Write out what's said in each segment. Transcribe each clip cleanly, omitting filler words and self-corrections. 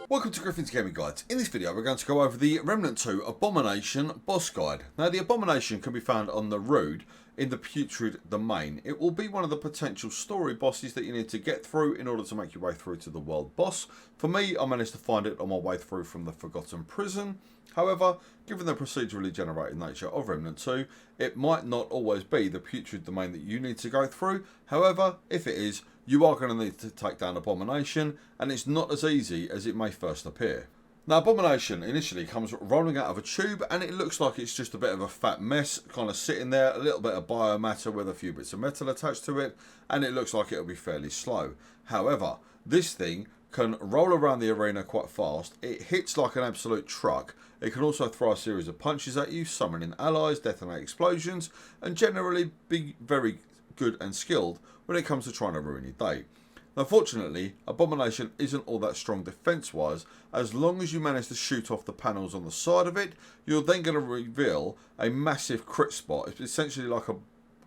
Welcome to Griffin's Gaming Guides. In this video we're going to go over the Remnant 2 Abomination boss guide. Now the Abomination can be found on the road in the Putrid Domain. It will be one of the potential story bosses that you need to get through in order to make your way through to the world boss. For me, I managed to find it on my way through from the Forgotten Prison. However, given the procedurally generated nature of Remnant 2, it might not always be the Putrid Domain that you need to go through. However, if it is, you are going to need to take down Abomination, and it's not as easy as it may first appear. Now, Abomination initially comes rolling out of a tube, and it looks like it's just a bit of a fat mess, kind of sitting there, a little bit of biomatter with a few bits of metal attached to it, and it looks like it'll be fairly slow. However, this thing can roll around the arena quite fast. It hits like an absolute truck. It can also throw a series of punches at you, summoning allies, detonate explosions, and generally be very good and skilled when it comes to trying to ruin your day. Now, fortunately, Abomination isn't all that strong defense-wise. As long as you manage to shoot off the panels on the side of it, you're then going to reveal a massive crit spot. It's essentially like a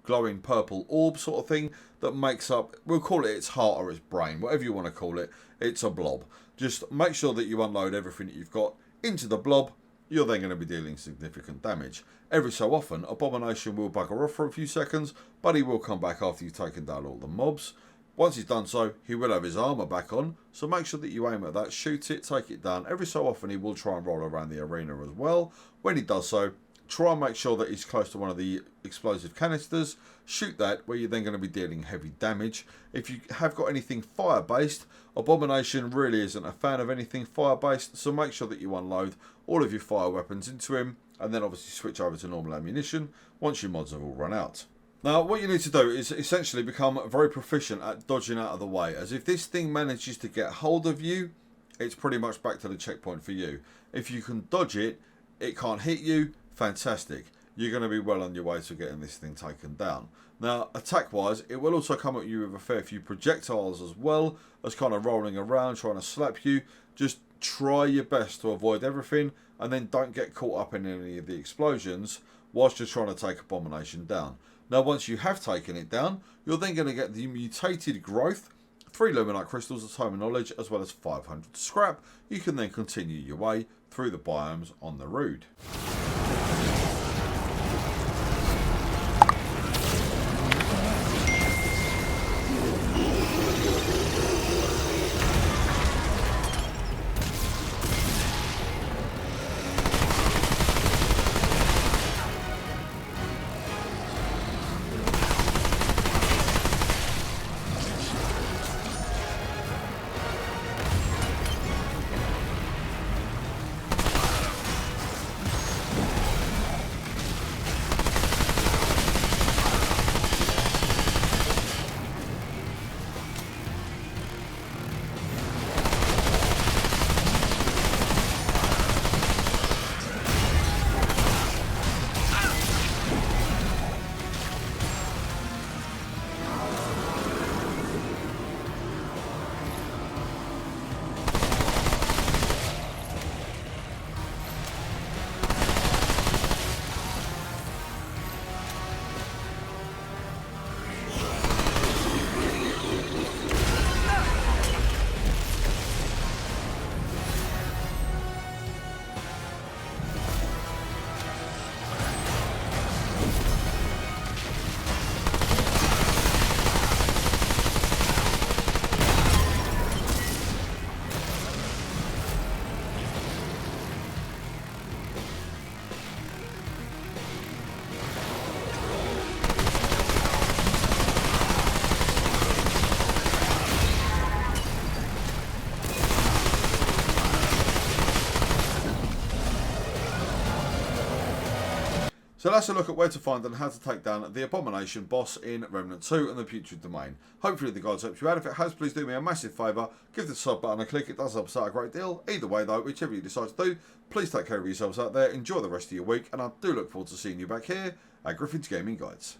glowing purple orb sort of thing that makes up, we'll call it its heart or its brain, whatever you want to call it. It's a blob. Just make sure that you unload everything that you've got into the blob. You're then going to be dealing significant damage. Every so often, Abomination will bugger off for a few seconds, but he will come back after you've taken down all the mobs. Once he's done so, he will have his armour back on, so make sure that you aim at that, shoot it, take it down. Every so often he will try and roll around the arena as well. When he does so, try and make sure that he's close to one of the explosive canisters. Shoot that, where you're then going to be dealing heavy damage. If you have got anything fire-based, Abomination really isn't a fan of anything fire-based, so make sure that you unload all of your fire weapons into him, and then obviously switch over to normal ammunition once your mods have all run out. Now, what you need to do is essentially become very proficient at dodging out of the way, as if this thing manages to get hold of you, it's pretty much back to the checkpoint for you. If you can dodge it, it can't hit you, fantastic. You're going to be well on your way to getting this thing taken down. Now, attack-wise, it will also come at you with a fair few projectiles as well, as kind of rolling around, trying to slap you. Just try your best to avoid everything, and then don't get caught up in any of the explosions whilst you're trying to take Abomination down. Now, once you have taken it down, you're then going to get the mutated growth, 3 Luminite crystals of time and knowledge, as well as 500 scrap. You can then continue your way through the biomes on the road. So that's a look at where to find and how to take down the Abomination boss in Remnant 2 and the Putrid Domain. Hopefully the guides helped you out. If it has, please do me a massive favour. Give the sub button a click. It does help us out a great deal. Either way though, whichever you decide to do, please take care of yourselves out there. Enjoy the rest of your week, and I do look forward to seeing you back here at Griffin's Gaming Guides.